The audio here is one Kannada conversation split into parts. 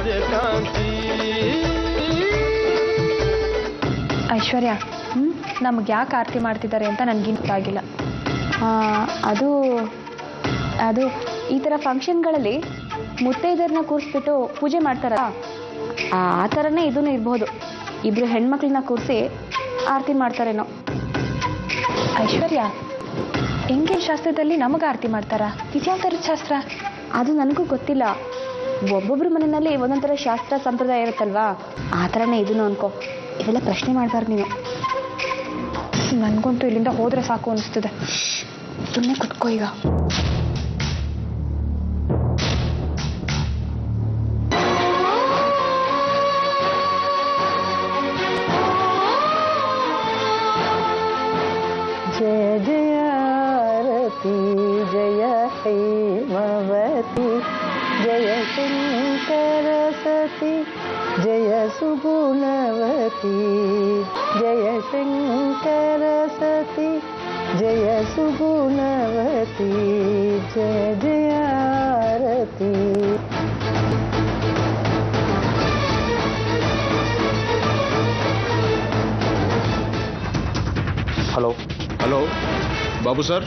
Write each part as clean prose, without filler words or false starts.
ಸೂರ್ಯಕಾಂತಿ. ಐಶ್ವರ್ಯ, ನಮ್ಗೆ ಯಾಕೆ ಆರತಿ ಮಾಡ್ತಿದ್ದಾರೆ ಅಂತ ನನಗೇನು ಗೊತ್ತಾಗಿಲ್ಲ. ಅದು ಅದು ಈ ಥರ ಫಂಕ್ಷನ್ಗಳಲ್ಲಿ ಮುತ್ತೈದರನ್ನ ಕೂರಿಸ್ಬಿಟ್ಟು ಪೂಜೆ ಮಾಡ್ತಾರಲ್ಲ, ಆ ಥರನೇ ಇದೂ ಇರ್ಬೋದು. ಇಬ್ಬರು ಹೆಣ್ಮಕ್ಳನ್ನ ಕೂರಿಸಿ ಆರತಿ ಮಾಡ್ತಾರೇನೋ. ಐಶ್ವರ್ಯ, ಎಂಗೇಜ್ ಶಾಸ್ತ್ರದಲ್ಲಿ ನಮಗೆ ಆರತಿ ಮಾಡ್ತಾರಾ? ಇದ್ಯಾವ ಥರದ ಶಾಸ್ತ್ರ? ಅದು ನನಗೂ ಗೊತ್ತಿಲ್ಲ. ಒಬ್ಬೊಬ್ರ ಮನೆಯಲ್ಲಿ ಒಂದೊಂಥರ ಶಾಸ್ತ್ರ ಸಂಪ್ರದಾಯ ಇರುತ್ತಲ್ವಾ, ಆ ಥರನೇ ಇದನ್ನು ಅನ್ಕೋ. ಇವೆಲ್ಲ ಪ್ರಶ್ನೆ ಮಾಡಬಾರ್ದು ನೀನು. ನನಗಂತೂ ಇಲ್ಲಿಂದ ಹೋದರೆ ಸಾಕು ಅನಿಸ್ತದೆ. ಸುಮ್ಮನೆ ಕುತ್ಕೋ ಈಗ. ಜಯ ಜಯ ಆರತಿ ಜಯ ಹೇಮವತಿ ಜಯ ಶಂಕರ ಸತಿ ಜಯ ಸುಗುಣವತಿ ಜಯ ಶಂಕರ ಸತಿ ಜಯ ಸುಗುಣವತಿ ಜಯ ಜಯ ಆರತಿ. ಹಲೋ ಹಲೋ ಬಾಬು ಸರ್,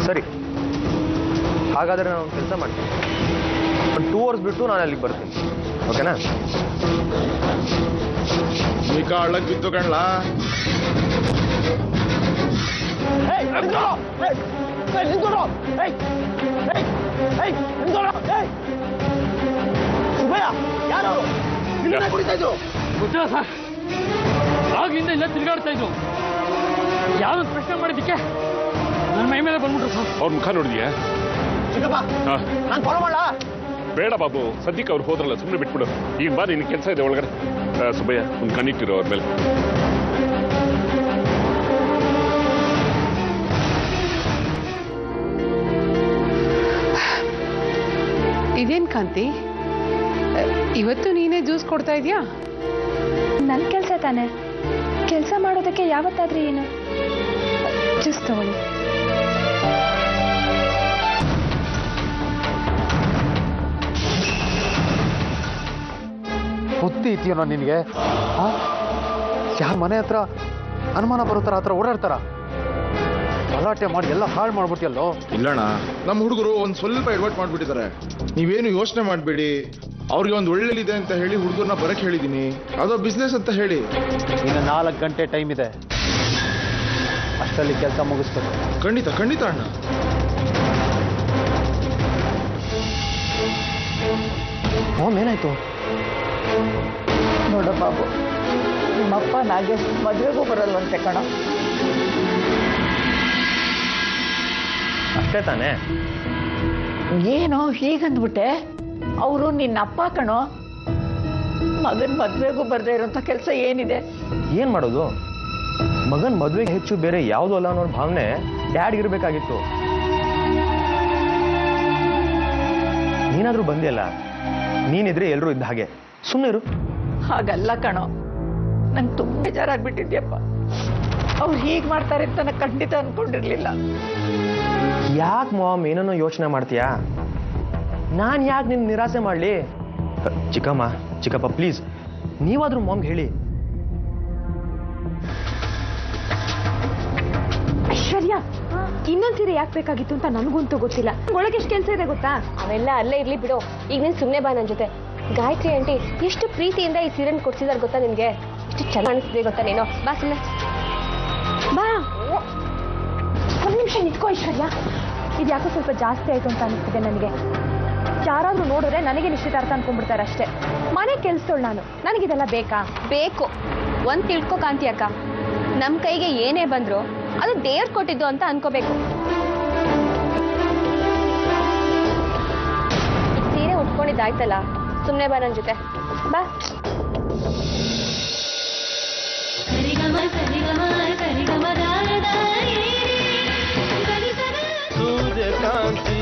ಸರಿ ಹಾಗಾದರೆ ನಾನು ಒಂದು ಕೆಲಸ ಮಾಡ್ತೀನಿ. ಒಂದು 2 ಅವರ್ಸ್ ಬಿಟ್ಟು ನಾನು ಅಲ್ಲಿಗೆ ಬರ್ತೀನಿ, ಓಕೆನಾ? ಈ ಕಾಳಕ್ಕೆ ಬಿತ್ತು ಕಣ್ಲ. ಗೊತ್ತಿಲ್ಲ ಸರ್, ಆಗ್ಲಿಂದ ಇಲ್ಲ ತಿರುಗಾಡ್ತಾ ಇದ್ರು. ಯಾವ್ದು ಪ್ರಶ್ನೆ ಮಾಡಿದ್ದಕ್ಕೆ ನನ್ನ ಮೈ ಮೇಲೆ ಬಂದ್ಬಿಟ್ರು ಸರ್. ಅವ್ರ ಮುಖ ನೋಡಿದ್ಯಾ? ಬೇಡ ಬಾಬು, ಸದ್ಯಕ್ಕೆ ಅವ್ರು ಹೋದ್ರಲ್ಲ, ಸುಮ್ಮನೆ ಬಿಟ್ಬಿಡು. ಈಗ ಬಾ, ನಿನ್ ಕೆಲಸ ಇದೆ ಒಳಗಡೆ. ಸುಬ್ಬಯ್ಯ, ಒಂದು ಕಣ್ಣಿಟ್ಟಿರೋ ಅವ್ರ ಮೇಲೆ. ಇದೇನ್ ಕಾಂತಿ, ಇವತ್ತು ನೀನೇ ಜ್ಯೂಸ್ ಕೊಡ್ತಾ ಇದೀಯಾ? ನನ್ನ ಕೆಲಸ ತಾನೆ, ಕೆಲಸ ಮಾಡೋದಕ್ಕೆ ಯಾವತ್ತಾದ್ರೂ ಏನು. ಜ್ಯೂಸ್ ತಗೊಳ್ಳಿ. ಬುದ್ಧಿ ಇದೆಯೋ ನಿನಗೆ? ಯಾರ ಮನೆ ಹತ್ರ ಅನುಮಾನ ಬರುತ್ತಾರ ಹತ್ರ ಓಡಾಡ್ತಾರ? ಗಲಾಟೆ ಮಾಡಿ ಎಲ್ಲ ಹಾಳು ಮಾಡ್ಬಿಟ್ಟಿಯಲ್ಲೋ. ಇಲ್ಲಣ್ಣ, ನಮ್ಮ ಹುಡುಗರು ಒಂದು ಸ್ವಲ್ಪ ಎಡವಟ್ ಮಾಡ್ಬಿಟ್ಟಿದ್ದಾರೆ. ನೀವೇನು ಯೋಚನೆ ಮಾಡಬೇಡಿ. ಅವ್ರಿಗೆ ಒಂದು ಒಳ್ಳೆದಿದೆ ಅಂತ ಹೇಳಿ ಹುಡುಗರನ್ನ ಬರಕ್ಕೆ ಹೇಳಿದ್ದೀನಿ. ಅದೋ ಬಿಸ್ನೆಸ್ ಅಂತ ಹೇಳಿ. ಇನ್ನು 4 ಗಂಟೆ ಟೈಮ್ ಇದೆ, ಅಷ್ಟರಲ್ಲಿ ಕೆಲಸ ಮುಗಿಸ್ಬೇಕು. ಖಂಡಿತ ಖಂಡಿತ ಅಣ್ಣ. ಏನಾಯ್ತು? ನೋಡ ಬಾಬು, ನಿಮ್ಮಪ್ಪ ನಾಗೇಶ್ ಮದುವೆಗೂ ಬರಲ್ವಂತೆ ಕಣ. ಅಷ್ಟೇ ತಾನೇ? ಏನೋ ಹೀಗಂದ್ಬಿಟ್ಟೆ? ಅವರು ನಿನ್ನಪ್ಪ ಕಣೋ. ಮಗನ್ ಮದುವೆಗೂ ಬರ್ದೇ ಇರೋಂಥ ಕೆಲಸ ಏನಿದೆ? ಏನ್ ಮಾಡೋದು? ಮಗನ್ ಮದುವೆಗೆ ಹೆಚ್ಚು ಬೇರೆ ಯಾವುದು ಅಲ್ಲ ಅನ್ನೋ ಭಾವನೆ ಡ್ಯಾಡ್ಗಿರ್ಬೇಕಾಗಿತ್ತು. ನೀನಾದ್ರೂ ಬಂದಿಯಲ್ಲ, ನೀನಿದ್ರೆ ಎಲ್ಲರೂ ಇದ್ದ ಹಾಗೆ. ಸುಮ್ಮನಿರು. ಹಾಗಲ್ಲ ಕಣೋ, ನಂಗೆ ತುಂಬ ಬೇಜಾರಾಗ್ಬಿಟ್ಟಿದ್ಯಪ್ಪ. ಅವ್ರು ಹೀಗೆ ಮಾಡ್ತಾರೆ ಅಂತ ನಾನು ಖಂಡಿತ ಅನ್ಕೊಂಡಿರ್ಲಿಲ್ಲ. ಯಾಕೆ ಮಾಮ್ ಏನನ್ನೋ ಯೋಚನೆ ಮಾಡ್ತೀಯಾ? ನಾನು ಯಾಕೆ ನಿನ್ನ ನಿರಾಸೆ ಮಾಡಲಿ? ಚಿಕ್ಕಮ್ಮ, ಚಿಕ್ಕಪ್ಪ, ಪ್ಲೀಸ್ ನೀವಾದ್ರೂ ಮಾಮ್ಗೆ ಹೇಳಿ. ಐಶ್ವರ್ಯ, ಇನ್ನೊಂದು ಸೀರೆ ಯಾಕೆ ಬೇಕಾಗಿತ್ತು ಅಂತ ನನಗಂತೂ ಗೊತ್ತಿಲ್ಲ. ಒಳಗೆ ಎಷ್ಟು ಕೆಲಸ ಇದೆ ಗೊತ್ತಾ? ಅವೆಲ್ಲ ಅಲ್ಲೇ ಇರ್ಲಿ ಬಿಡು. ಈಗ ನೀನು ಸುಮ್ಮನೆ ಬಾ ನನ್ನ ಜೊತೆ. ಗಾಯತ್ರಿ ಆಂಟಿ ಎಷ್ಟು ಪ್ರೀತಿಯಿಂದ ಈ ಸೀರೆನ ಕೊಡ್ಸಿದಾರೆ ಗೊತ್ತಾ ನಿನಗೆ? ಎಷ್ಟು ಚೆನ್ನಾಗಿ ಅನಿಸ್ತಿದೆ ಗೊತ್ತಾ? ನೀನು ಬಾ ಸುಮ್ಮನೆ ಬಾ. ಒಂದು ನಿಮಿಷ ನಿಂತ್ಕೋ ಐಶ್ವರ್ಯ. ಇದು ಯಾಕೋ ಸ್ವಲ್ಪ ಜಾಸ್ತಿ ಆಯಿತು ಅಂತ ಅನಿಸ್ತಿದೆ ನನಗೆ. ಯಾರಾದರೂ ನೋಡಿದ್ರೆ ನನಗೆ ನಿಶ್ಚಿತಾರ್ಥ ಅನ್ಕೊಂಡ್ಬಿಡ್ತಾರೆ ಅಷ್ಟೇ. ಮನೆ ಕೆಲ್ಸದೋಳು ನಾನು, ನನಗಿದೆಲ್ಲ ಬೇಕಾ? ಬೇಕು. ಒಂದು ತಿಳ್ಕೊ ಕಾಂತಿ ಅಕ್ಕ, ನಮ್ಮ ಕೈಗೆ ಏನೇ ಬಂದ್ರು ಅದು ದೇವ್ರು ಕೊಟ್ಟಿದ್ದು ಅಂತ ಅನ್ಕೋಬೇಕು. ಸೀರೆ ಉಟ್ಕೊಂಡಿದ್ದಾಯ್ತಲ್ಲ, ಸುಮ್ಮನೆ ಬಾ ನನ್ನ ಜೊತೆ ಬಾ. ಸೂರ್ಯಕಾಂತಿ